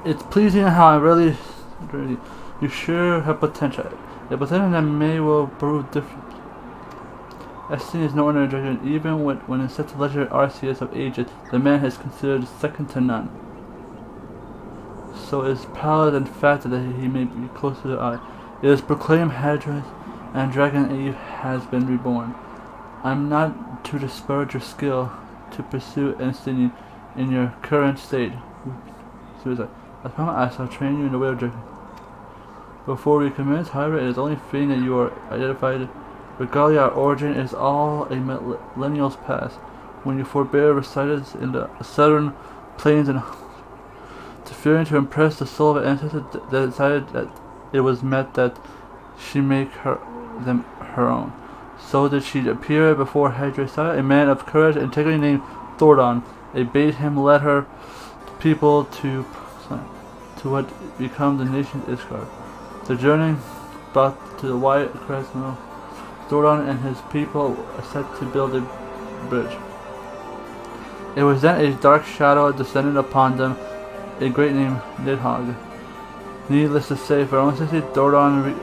It's pleasing how I really you sure have potential. A potential that may well prove different. Esteem is no ordinary dragon. Even when it's set to legendary RCS of ages, the man is considered second to none. So is pallid and fat that he may be close to the eye. It is proclaimed Hadras and Dragon Eve has been reborn. I'm not to disparage your skill to pursue Esteem in your current state. Suicide. I promise I shall train you in the way of dragon. Before we commence, however, it is only fitting that you are identified. Regarding our origin, it is all a millennial's past. When your forebear resided in the southern plains and fearing to impress the soul of an ancestor, they decided that it was meant that she make them her own. So did she appear before Hadras, a man of courage and integrity named Thordon. They bade him lead her people to what become the nation Iskar. The journey brought to the White Crescent. Thordon and his people are set to build a bridge. It was then a dark shadow descended upon them, a great name, Nidhogg. Needless to say, for almost 60, Thordon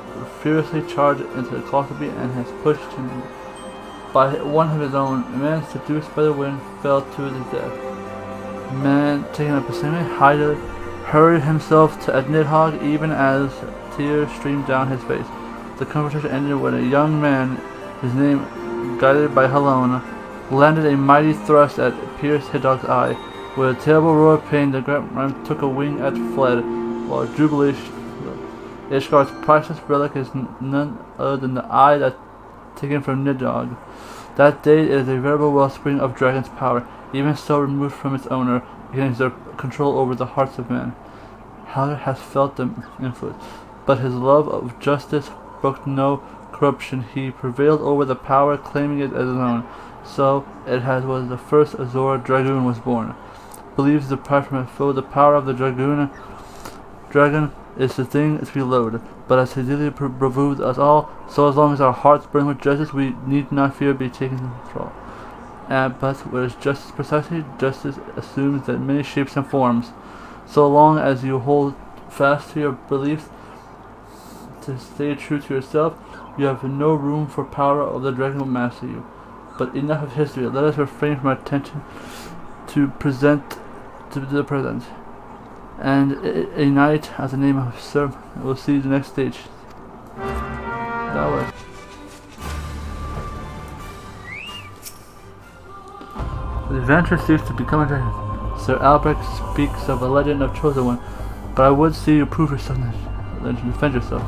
furiously charged into the Colossal and has pushed him by one of his own. A man seduced by the wind fell to his death. The man, taking up a semi, hurried himself to Nidhogg even as tears streamed down his face. The conversation ended when a young man, his name guided by Halon, landed a mighty thrust that pierced Nidhogg's eye. With a terrible roar of pain, the great ram took a wing and fled, while Jubilee Ishgar's priceless relic is none other than the eye that taken from Nidhogg. That day is a veritable wellspring of dragon's power, even so removed from its owner, against their control over the hearts of men. Halor has felt the influence, but his love of justice brooked no corruption. He prevailed over the power, claiming it as his own. So it was the first Azor Dragoon was born. Believes deprived from a foe, the power of the Dragon is the thing to be loathed. But as he dearly behooved us all, so as long as our hearts burn with justice, we need not fear be taken into control. But what is justice precisely? Justice assumes that many shapes and forms. So long as you hold fast to your beliefs, to stay true to yourself, you have no room for power of the dragon will master you. But enough of history. Let us refrain from our attention to the present. And a night as the name of Sir will see the next stage. That was. The adventure seems to become a dragon. Sir Albrecht speaks of a legend of chosen one, but I would see you prove yourself and defend yourself.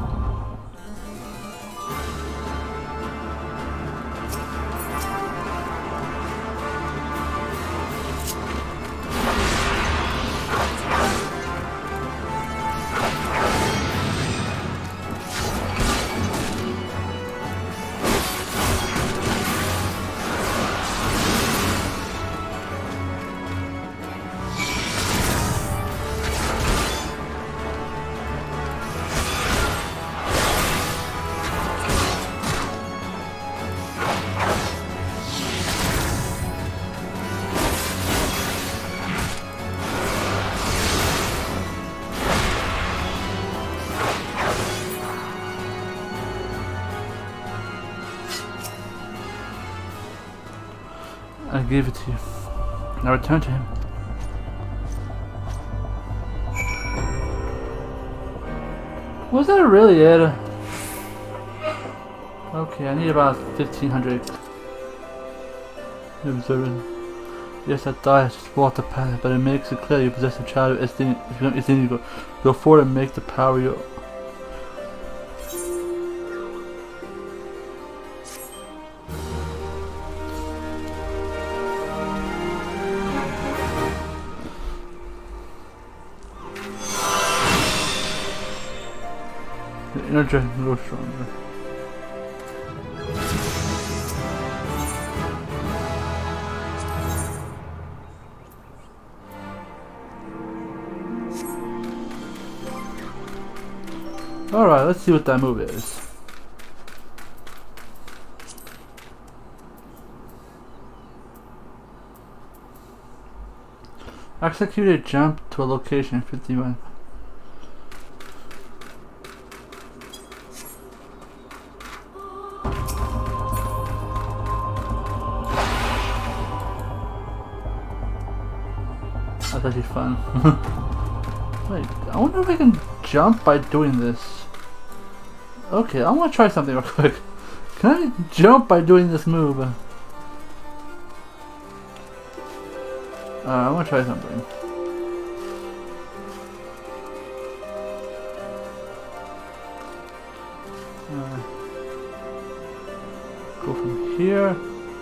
I gave it to you. Now return to him. Was that really it? Okay, I need about 1500. Observant. Yes, that die has just walked the path, but it makes it clear you possess the child of Esteem. Go forward and make the power you. The inner dragon grows stronger. Alright, let's see what that move is. Execute a jump to a location 51. actually fun. Wait, I wonder if I can jump by doing this. Okay, I want to try something real quick. Can I jump by doing this move? I want to try something. Go from here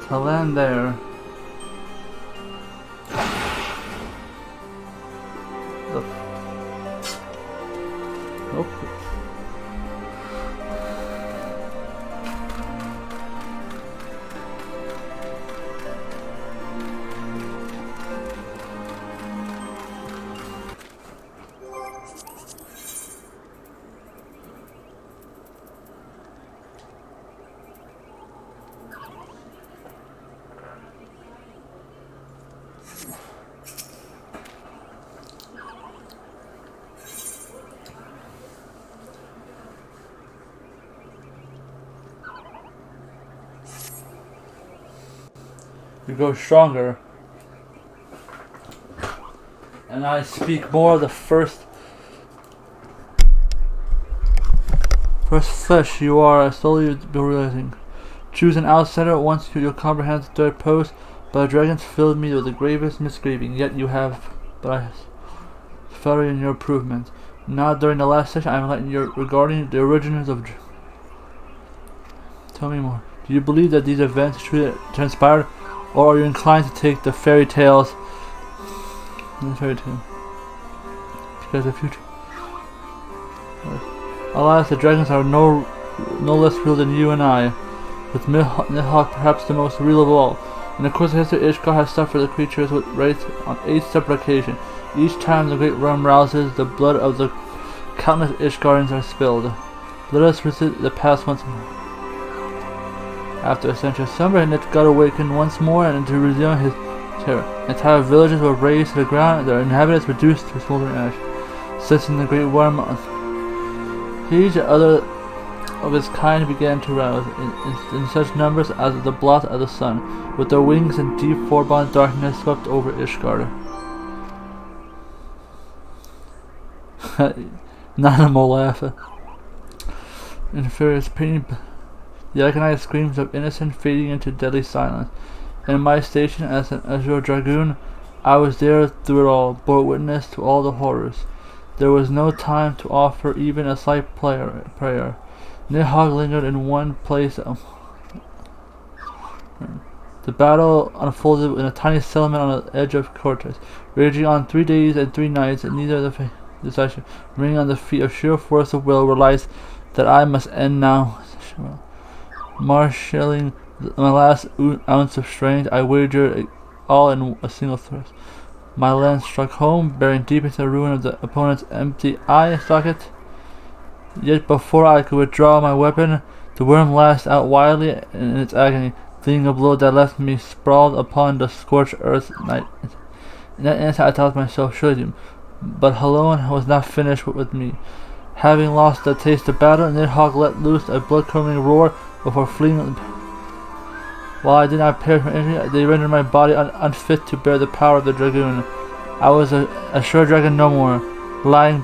to land there. Nope. You grow stronger, and I speak more of the first flesh you are slowly realizing. Choose an outsider once you comprehend the third post, but the dragons filled me with the gravest misgiving, yet you have, but I felt in your improvement. Now during the last session I am letting you regarding the origins of Tell me more. Do you believe that these events truly transpired? Or are you inclined to take the fairy tales? Because the future. Alas, the dragons are no less real than you and I, with Nidhogg perhaps the most real of all. In the course of history, Ishgard has suffered the creatures with wraiths on 8 separate occasions. Each time the great realm rouses, the blood of the countless Ishgardians are spilled. Let us visit the past once more. After a century of slumber, Nidhogg awakened once more and to resume his terror. Entire villages were razed to the ground and their inhabitants reduced to smoldering ash. Sensing the great worm, each other of its kind began to rouse, in such numbers as the blot of the sun. With their wings and deep foreboding darkness swept over Ishgard. Nanamo laugh. In furious pain, the agonized screams of innocent fading into deadly silence. In my station as an Azure Dragoon, I was there through it all, bore witness to all the horrors. There was no time to offer even a slight prayer. Nidhogg lingered in one place. The battle unfolded in a tiny settlement on the edge of Cortes, raging on 3 days and 3 nights, and neither of the decisive, ringing on the feet of sheer force of will, realized that I must end now. Marshalling my last ounce of strength, I wagered all in a single thrust. My lance struck home, bearing deep into the ruin of the opponent's empty eye socket. Yet before I could withdraw my weapon, the worm lashed out wildly in its agony, dealing a blow that left me sprawled upon the scorched earth. In that instant I thought myself surely, but Halon was not finished with me. Having lost the taste of battle, Nidhogg let loose a blood-curdling roar before fleeing. While I did not perish from injury, they rendered my body unfit to bear the power of the Dragoon. I was a sure dragon no more. Lying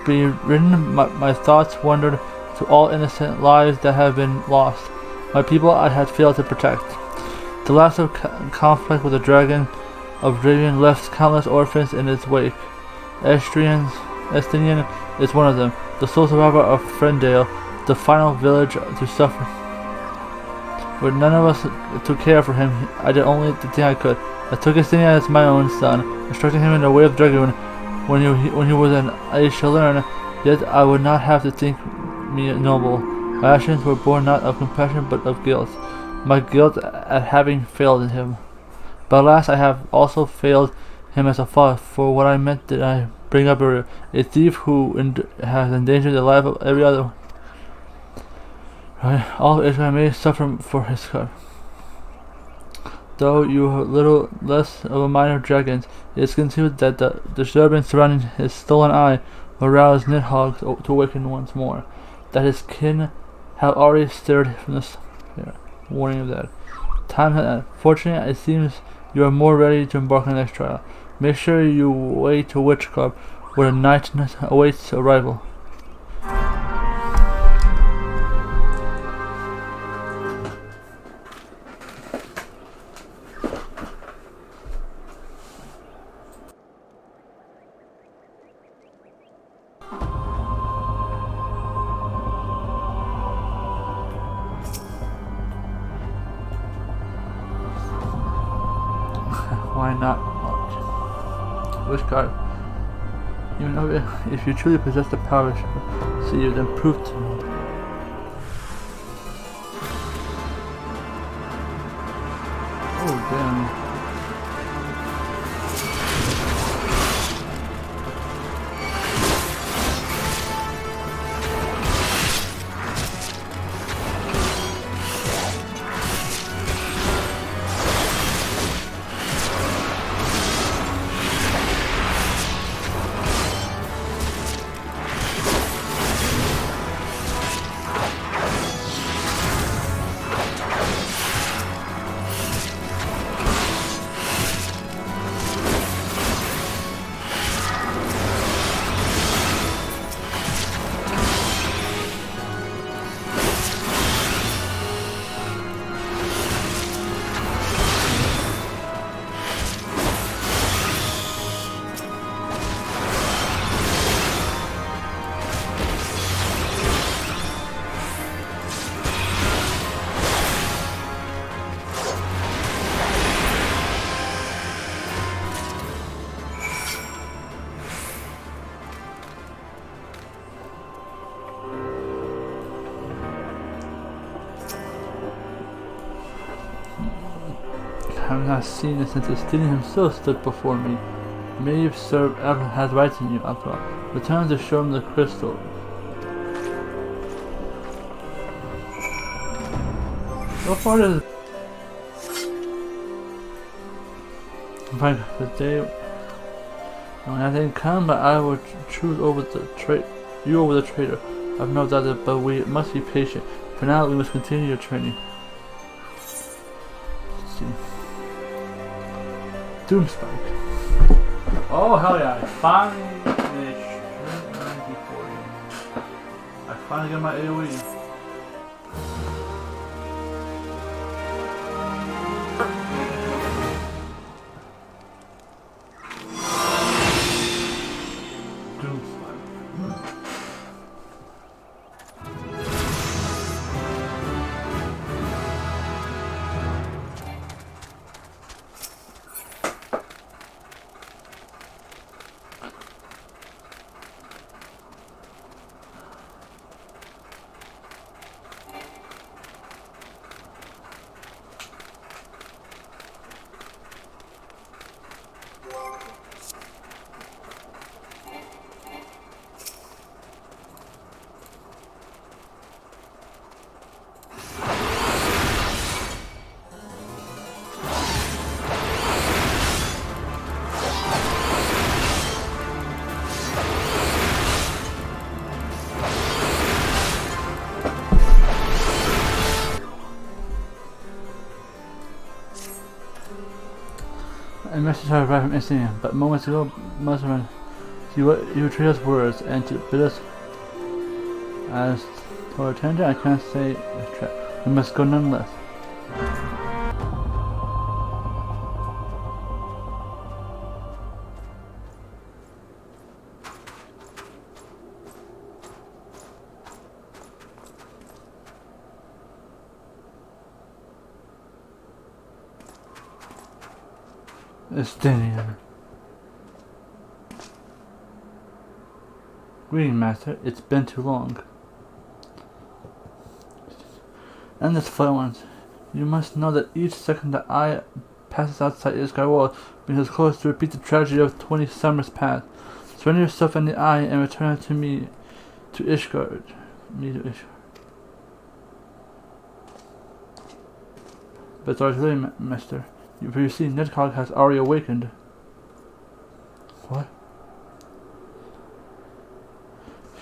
bedridden, my thoughts wandered to all innocent lives that have been lost, my people I had failed to protect. The last of conflict with the dragon of Dragoon left countless orphans in its wake. Estinian is one of them, the sole survivor of Frendale, the final village to suffer. With none of us to care for him, I did only the thing I could. I took Estinian as my own son, instructing him in the way of Dragoon when he was an age to learn, yet I would not have to think me noble. My actions were born not of compassion but of guilt. My guilt at having failed him. But alas, I have also failed him as a father, for what I meant did I bring up earlier. A thief who has endangered the life of every other. Right. All of Israel may suffer for his cut. Though you are little less of a mind of dragons, it is conceived that the disturbance surrounding his stolen eye will rouse Nidhogg to awaken once more. That his kin have already stirred from the warning of that. Time has fortunately, it seems you are more ready to embark on the next trial. Make sure you wait to Witch Club, where the knight awaits arrival. Why not? Wish God, even though if you truly possess the power to see you, then prove to me. Oh damn. I have not seen it since the student himself stood before me. May you serve ever has rights in you, after all. Return to show him the crystal. So far this the day when I didn't come, but I will choose over the you over the traitor. I've no doubt that, but we must be patient. For now, we must continue your training. Let's see. Doomspike. Oh hell yeah! I finally finished 9040. I finally got my AOE. A message arrived from Insane, but moments ago, Muzzman, you betrayed us words, and to bid us as to our attention, I can't say the trap. We must go nonetheless. Estinian. Greeting, Master. It's been too long. And this flight once. You must know that each second that I passes outside Ishgard wall brings us closer to repeat the tragedy of 20 summers past. Surrender yourself in the eye and return to me to Ishgard. But it's already late, Master. You see, Nidhogg has already awakened. What?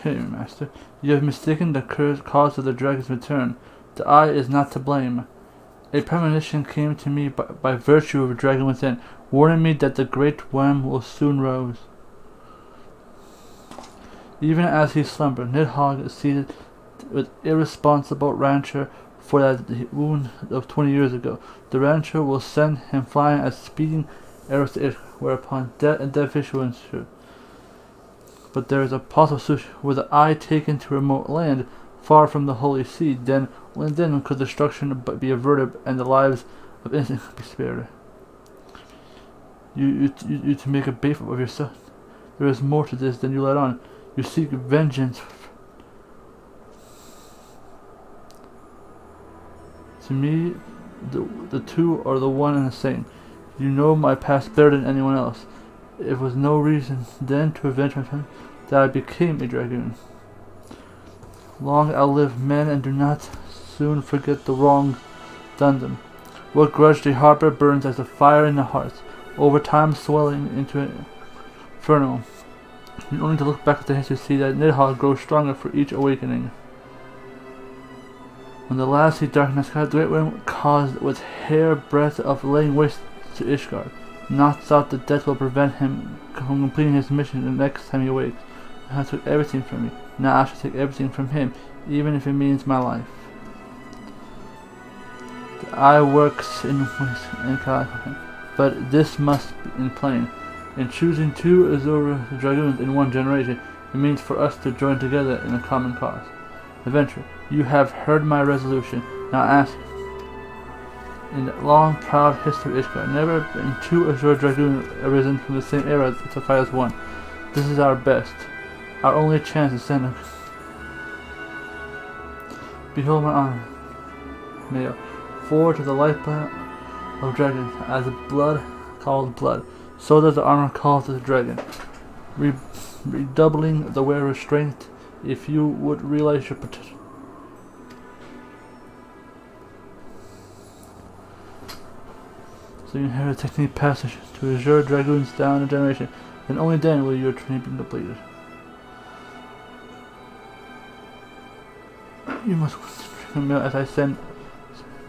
Hear me, Master. You have mistaken the cause of the dragon's return. The eye is not to blame. A premonition came to me by virtue of a dragon within, warning me that the great worm will soon rise. Even as he slumbered, Nidhogg seated with irresponsible rancher for that wound of 20 years ago. The rancher will send him flying as speeding arrows to it, whereupon death and fish will ensue. But there is a possible solution. Were the eye taken to remote land, far from the Holy See, then could destruction be averted and the lives of innocents be spared. You to make a bait of yourself. There is more to this than you let on. You seek vengeance. To me, the two are the one and the same. You know my past better than anyone else. It was no reason then to avenge my family that I became a dragoon. Long outlive men and do not soon forget the wrong done them. What grudge they harbor burns as a fire in the hearts, over time swelling into an inferno. You only to look back at the history to see that Nidhogg grows stronger for each awakening. When the last sea darkened the sky, the great wind caused with hair-breadth of laying waste to Ishgard. Not thought that death will prevent him from completing his mission the next time he awakes. I took everything from me. Now I shall take everything from him, even if it means my life. The eye works in but this must be in plain. In choosing two Azure Dragoons in one generation, it means for us to join together in a common cause. Adventure, you have heard my resolution. Now ask. In the long, proud history of Ishgard, never been two Azure Dragoons arisen from the same era to fight as one. This is our best, our only chance to send them. Behold my armor, male, forward to the lifeblood of dragons, as blood calls blood, so does the armor call to the dragon, redoubling the wearer's strength. If you would realize your potential. So you inherit a technique passage to Azure Dragoons down a generation, and only then will your training be completed. You must drink as I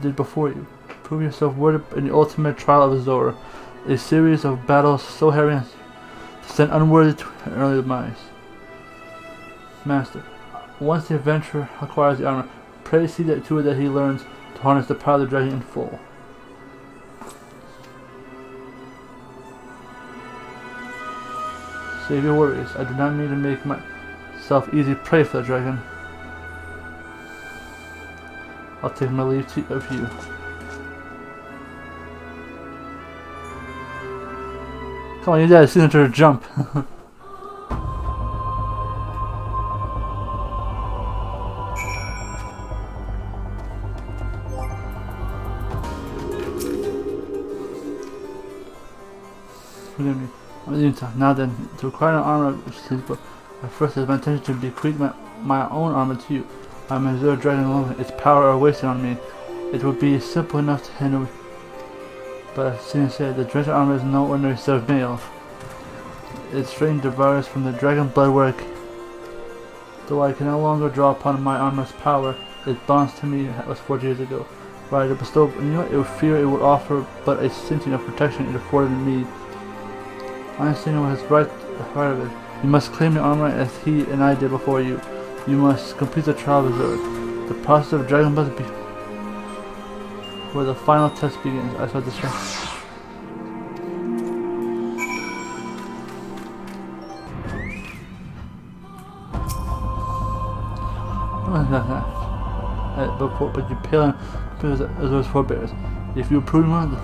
did before you. Prove yourself worthy in the ultimate trial of Azure, a series of battles so harrowing to send unworthy to an early demise. Master, once the adventurer acquires the armor, pray see that to it that he learns to harness the power of the dragon in full. Save your worries. I do not mean to make myself easy prey for the dragon. I'll take my leave of you. Come on, you got a signature jump. Forgive me. Now then, to acquire an armor but first it is my intention to bequeath my own armor to you. I am a Azure Dragon alone. Its power are wasted on me. It would be simple enough to handle, but as soon as said, the dreaded armor is no ordinary set of mail. Its strength devours from the dragon blood work. Though I can no longer draw upon my armor's power, it bonds to me as 40 years ago. Were I to bestow it would fear it would offer but a sentient of protection it afforded me. I understand what is right of it. You must claim the armor as he and I did before you. You must complete the trial of Azure. The process of dragon blood where the final test begins. I shall describe. But you pale him because Azure's forebears. If you approve one.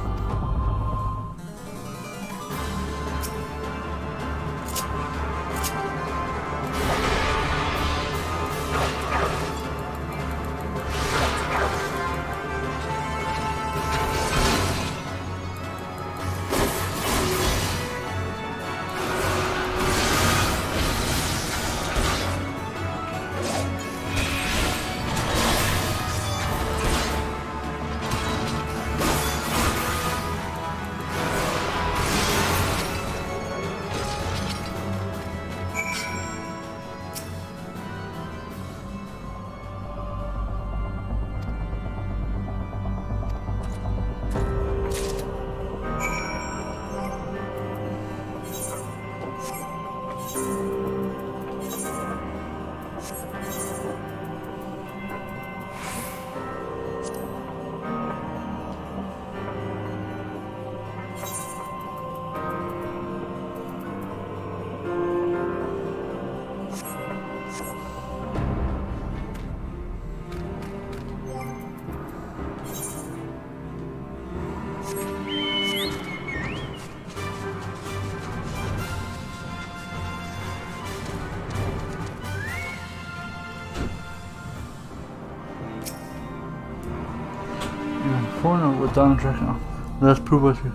corner with Don Dragoon. Let's prove what you.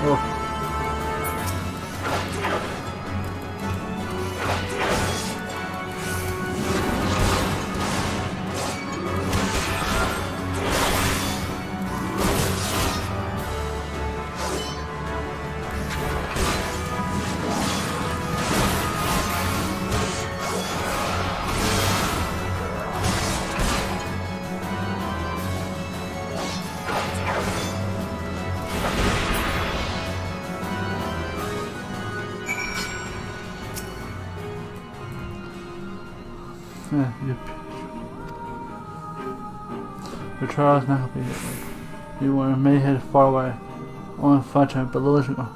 Oh. Yeah, your trial is not completed. You were may head far away. Only 5 times, but let's go.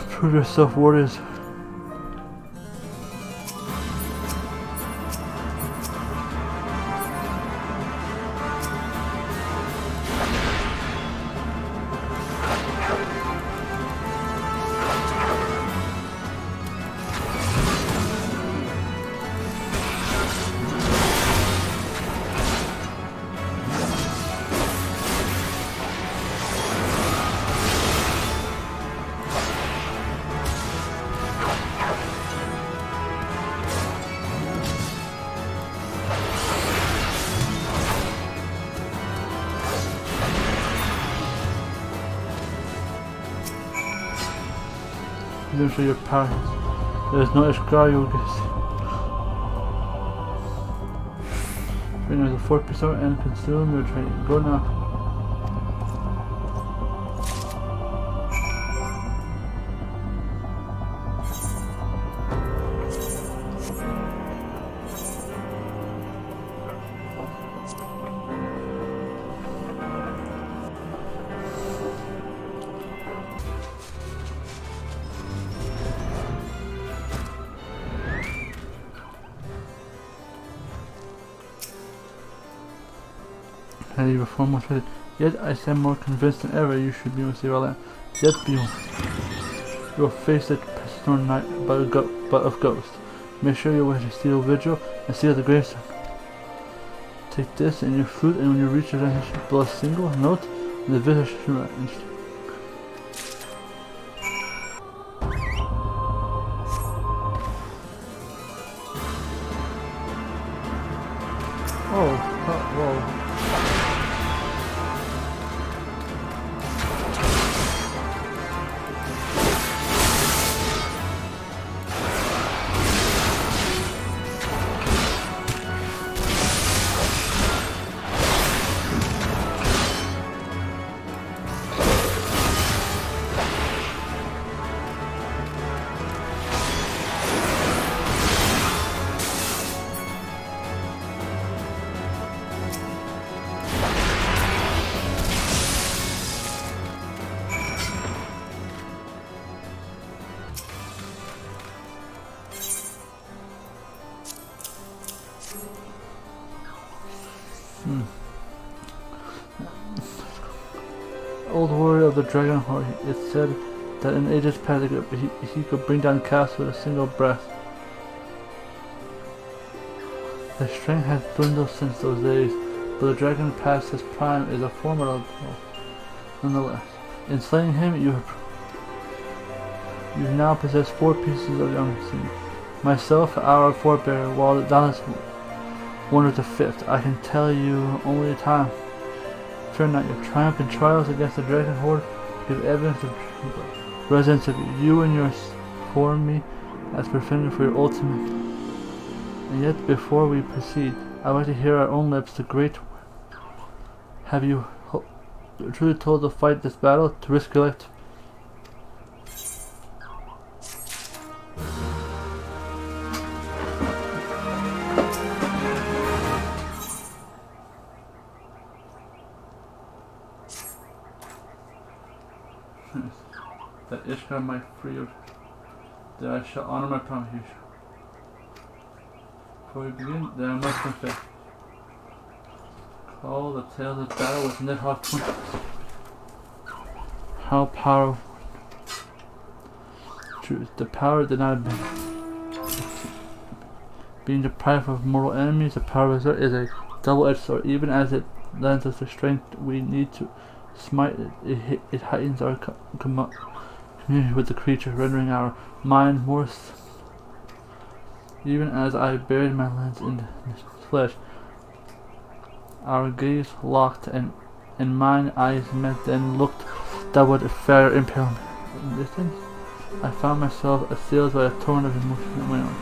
Prove yourself, warriors. Show your powers. There is no scar you will get. Bring us a 4% and consume your training. Go now. Had you performed much better. Yet I stand more convinced than ever you should be able to save our land. Yet you will face the pestilent night but of ghosts. Make sure you wish to steal vigil and seal the gravestone. Take this in your flute, and when you reach your destination, blow a single note, and the visitor should rise. Whoa. Old warrior of the Dragon Horde, it said that in ages past he could bring down castles with a single breath. His strength has dwindled since those days, but the dragon past his prime is a formidable nonetheless. In slaying him, you now possess 4 pieces of young seed. Myself, our forebear, while Dallas wonders the 5th, I can tell you only time. Fear not, your triumph and trials against the Dragon Horde give evidence of residence of you and yours for me as prevented for your ultimate And yet, before we proceed, I'd like to hear our own lips the great. Have you truly told to fight this battle, to risk your life? That Ishkar might free you, that I shall honor my promise. Before we begin, then I must confess. Call the tales of battle with Nidhogg twins. How powerful. Truth. The power did not abandon. Being deprived of mortal enemies, the power of Xrd is a double-edged sword. Even as it lends us the strength we need to smite it, it heightens our community with the creature, rendering our mind more. Even as I buried my lens in the flesh, our gaze locked, and mine eyes met, then looked downward, fair impalement. In distance, I found myself assailed by a torrent of emotion of my own.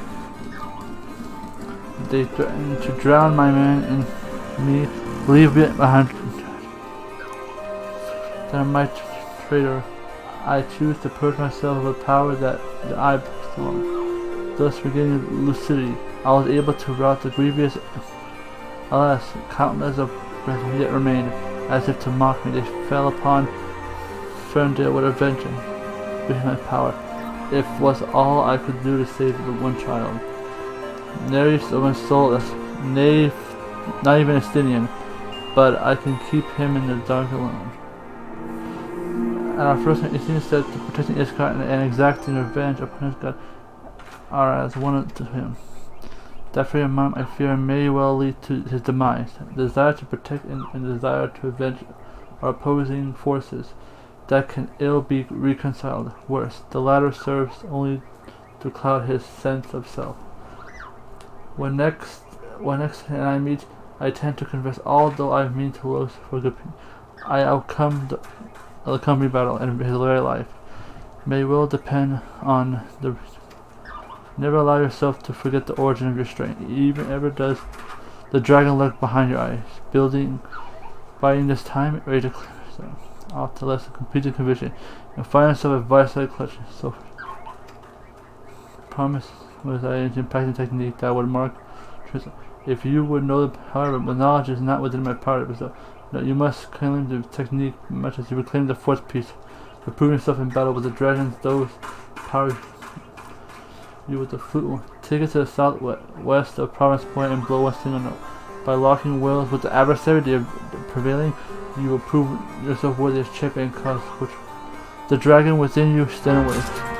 They threatened to drown my man and me, leave me behind. Then my traitor, I choose to purge myself of the power that I belong. Thus regaining lucidity, I was able to rout the grievous. Alas, countless of breath yet remained, as if to mock me. They fell upon Ferndale with a vengeance. Behind my power, it was all I could do to save the one child. Nary of my soul, nay, not even a Estinian, but I can keep him in the dark alone. At our first meeting, it seems that protecting Ishkar and exacting revenge upon his god are as one to him. That frame of mind, I fear, may well lead to his demise. The desire to protect and the desire to avenge are opposing forces that can ill be reconciled. Worse, the latter serves only to cloud his sense of self. When next I meet, I tend to confess, although I mean to lose for good people. I outcome the company battle, and his very life may well depend on the. Never allow yourself to forget the origin of your strength, even ever does the dragon lurk behind your eyes, biting this time, ready to clear yourself off to less complete conviction, and find yourself at vice-like clutches. So, promise was I an impacting technique that would mark truth. If you would know, however, the knowledge is not within my power, so no, you must claim the technique much as you would claim the fourth piece. For proving yourself in battle with the dragons, those powers you with the flute. Take it to the southwest of Province Point and blow one single note. By locking wills with the adversary, the prevailing, you will prove yourself worthy of champion and cause which the dragon within you stand away.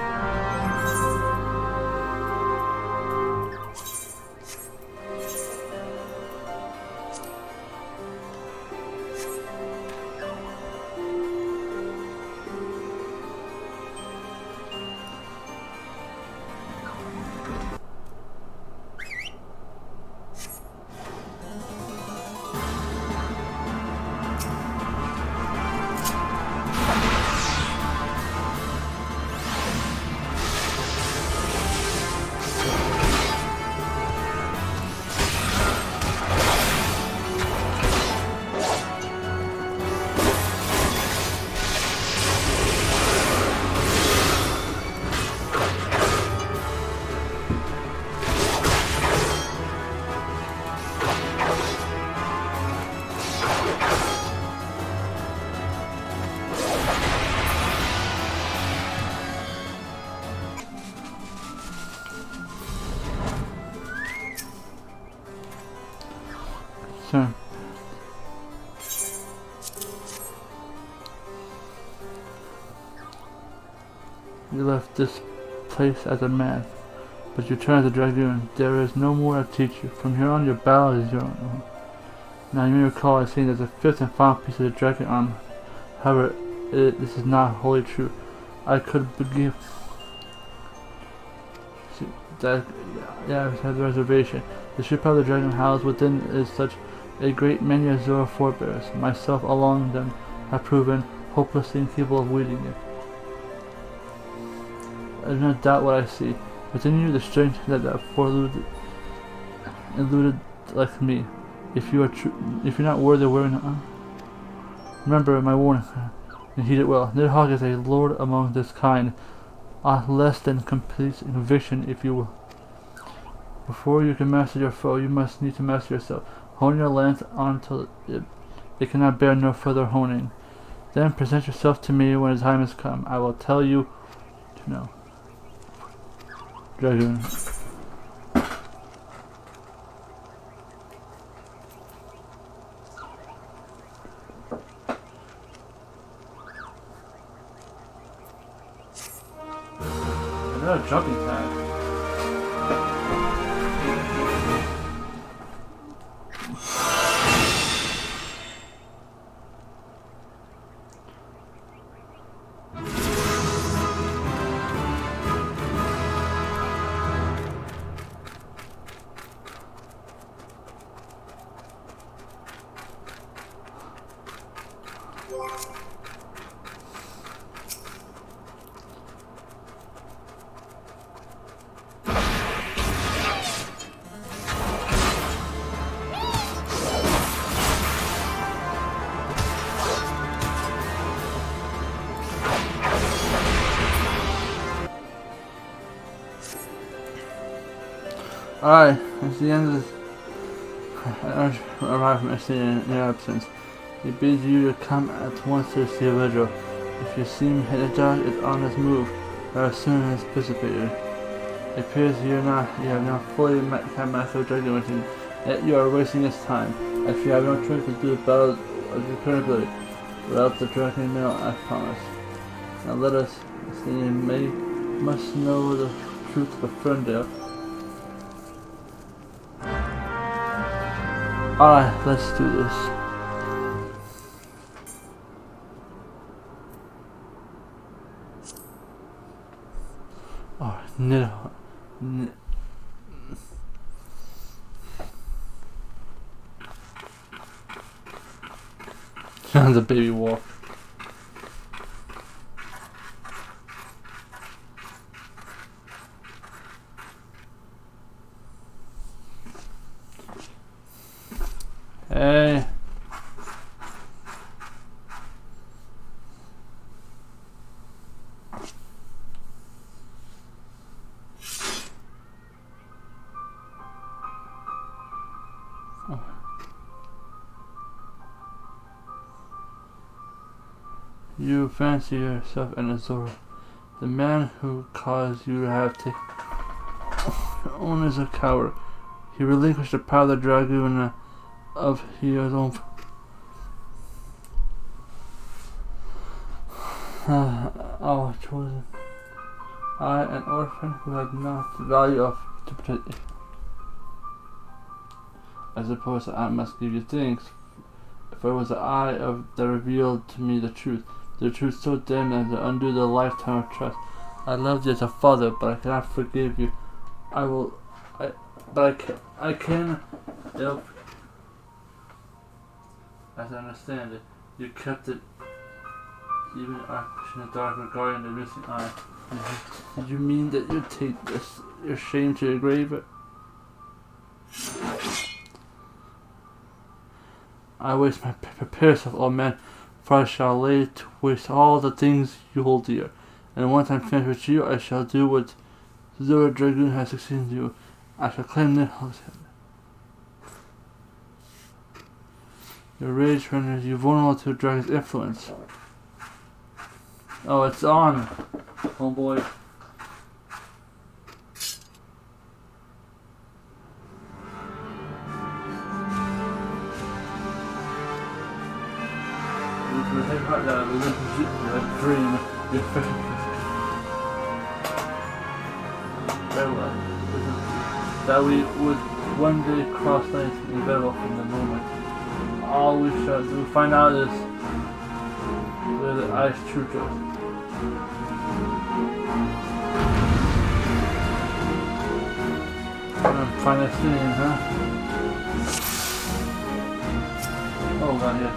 You left this place as a man, but you turn as a dragoon. There is no more to teach you. From here on, your battle is your own. Now you may recall I saying there's a fifth and final piece of the dragon armor. However, this is not wholly true. I could begin. I have the reservation. The ship of the dragon housed within is such a great many Azure forebears. Myself along them have proven hopelessly incapable of wielding it. I do not doubt what I see. Within you, the strength that foreluded eluded like me. If you're not worthy of wearing it, remember my warning and heed it well. Nidhogg is a lord among this kind. Less than complete conviction, if you will. Before you can master your foe, you must need to master yourself. Hone your lance until it cannot bear no further honing. Then present yourself to me when the time has come. I will tell you to know. Dragoon. Another jumping tag. Alright, it's the end of this. I arrive from SC in your absence. He bids you to come at once to see a vigil. If you see him hit a dog, it's on his move, or as soon as anticipated. It appears you have now fully mastered Dragoon, yet you are wasting his time. If you have no choice to do the battle of your current ability, without the Dragon mail, I promise. Now let us see, must know the truth of Ferndale. Alright, let's do this. Oh, no. Sounds a baby walk. Hey. Oh. You fancy yourself an Azora. The man who caused you to have taken on is a coward. He relinquished the power of the Dragoon of his own. Our chosen. I, an orphan who had not the value of to protect you. I suppose I must give you thanks, for it was the eye that revealed to me the truth so dim as to undo the lifetime of trust. I loved you as a father, but I cannot forgive you. I can help. As I understand it, you kept it, even in the dark regarding the missing eye. Did you mean that you take your shame to your grave? I waste my prepare yourself, old man, for I shall lay to waste all the things you hold dear. And once I'm finished with you, I shall do what Zora Dragoon has succeeded in you. I shall claim Nidhogg's head. Your rage renders you vulnerable to Dragon's influence. Oh, it's on, homeboy. Dream. Farewell. That we would one day cross lines and battle from the moment. All we shall do find out is where the ice true goes. Find that thing, huh? Oh god, yeah.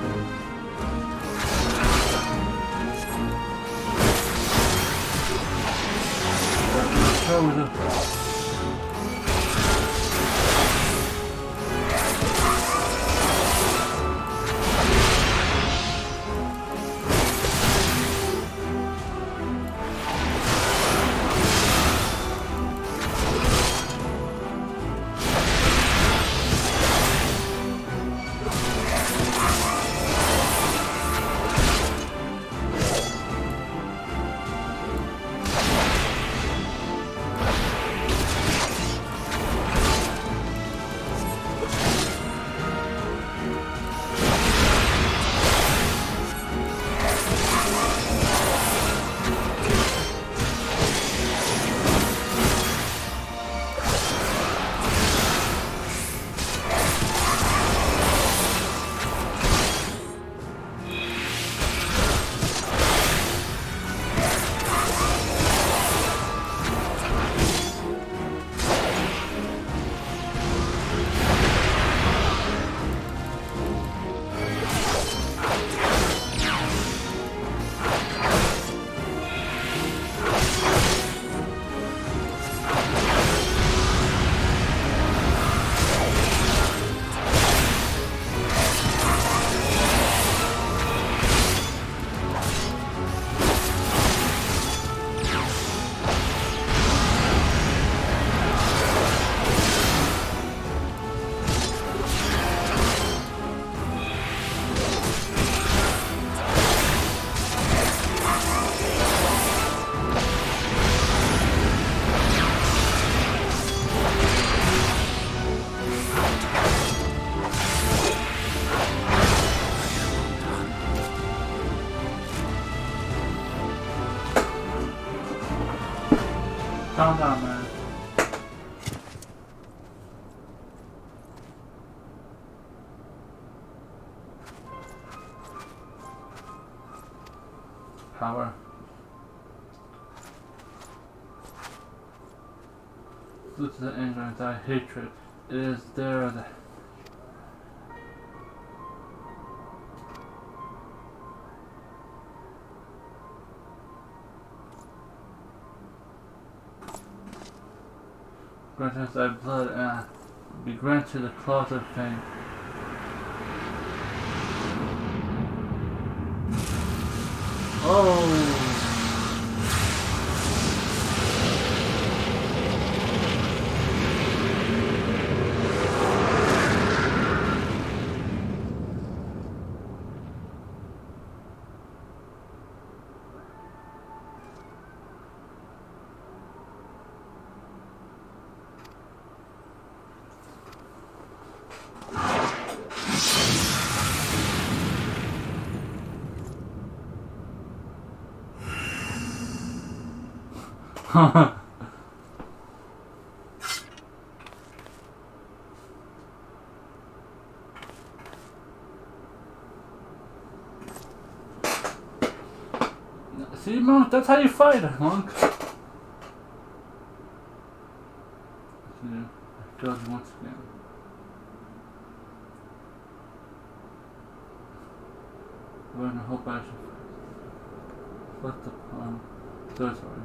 Calm down, man. Power. Due to the anger and thy hatred, it is there that grant us thy blood and be granted the claws of fame. Oh! See, monk, that's how you fight, monk. See, I failed you once again. We're gonna hope I should flip the palm. So sorry.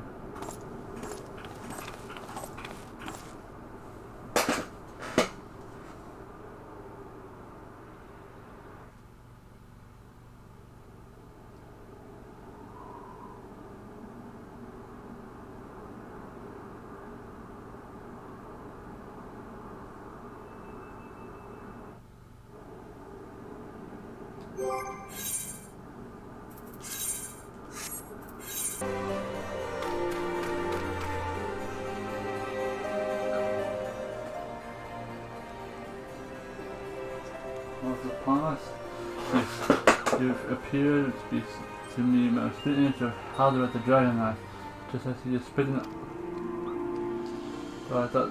Upon us, yes, you've appeared to be to me most image of Halder at the Dragon Eye, just as he is spitting up. But I thought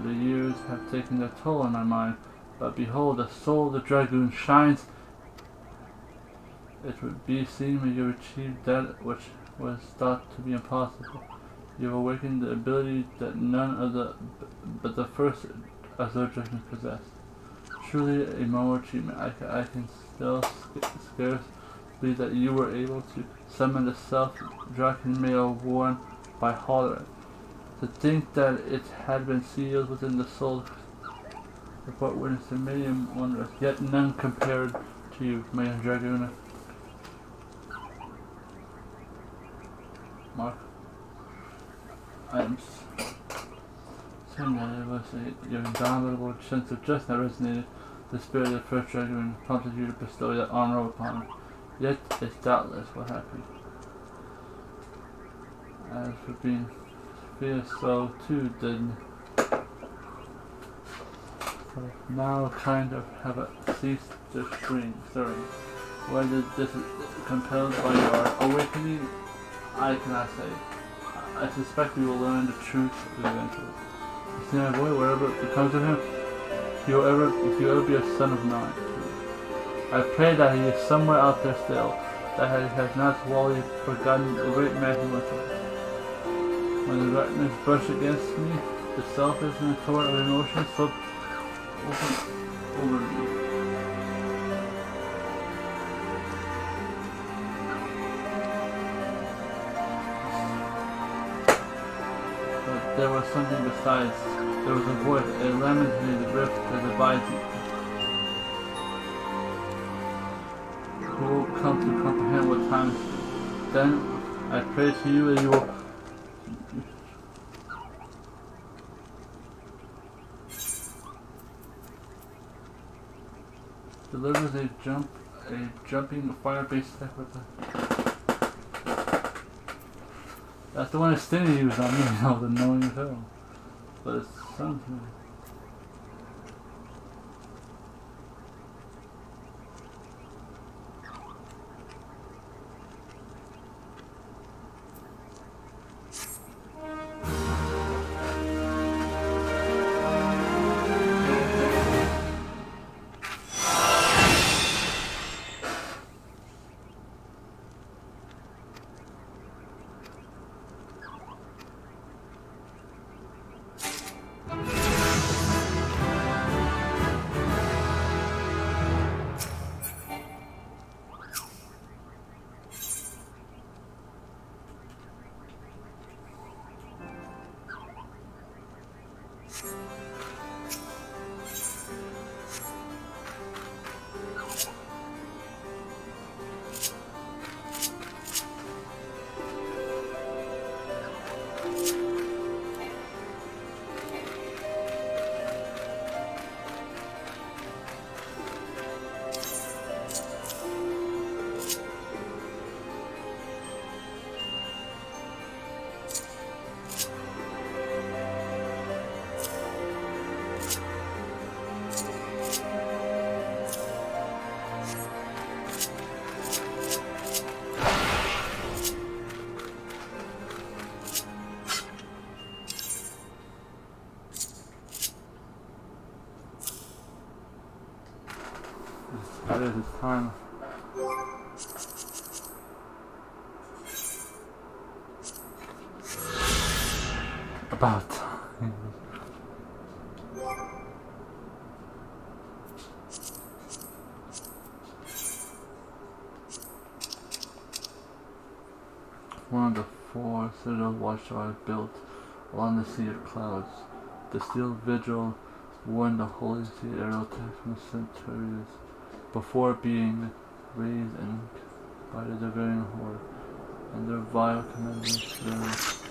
the years have taken their toll on my mind. But behold, the soul of the Dragoon shines. It would be seen when you achieved that which was thought to be impossible. You have awakened the ability that none of but the first Azure Dragons possessed. Truly a moral achievement. I can still scarce believe that you were able to summon the self-dragon male worn by Halder. To think that it had been sealed within the soul report witnessed a million wonders, yet none compared to you, my Dragoon. Mark, I am certain that it was your indomitable sense of justice that resonated. The spirit of the first Dragoon prompted you to bestow that honor upon him. Yet it's doubtless what happened. As for being fierce, so too did now kind of have ceased to stirring. Whether this is compelled by your awakening, I cannot say. I suspect we will learn the truth eventually. You see my boy, whatever becomes of him, if you ever be a son of mine. I pray that he is somewhere out there still, that he has not wholly forgotten the great man he was. When the darkness brushed against me, the selfish and the torrent of emotions swept over me. But there was something besides. There was a voice, a lamented rift that divides you. Who will come to comprehend what time is. Then I pray to you that you will delivers a jumping fire-based attack with a... That's the one that Stinny used on me, the knowing as hell. But it sounds good. it is, it's time. About time. One of the 4 citadel watchtowers built along the Sea of Clouds. The steel vigil warned the Holy See aerotech from the centuries before being raised by the Dragoon horde and their vile commanders.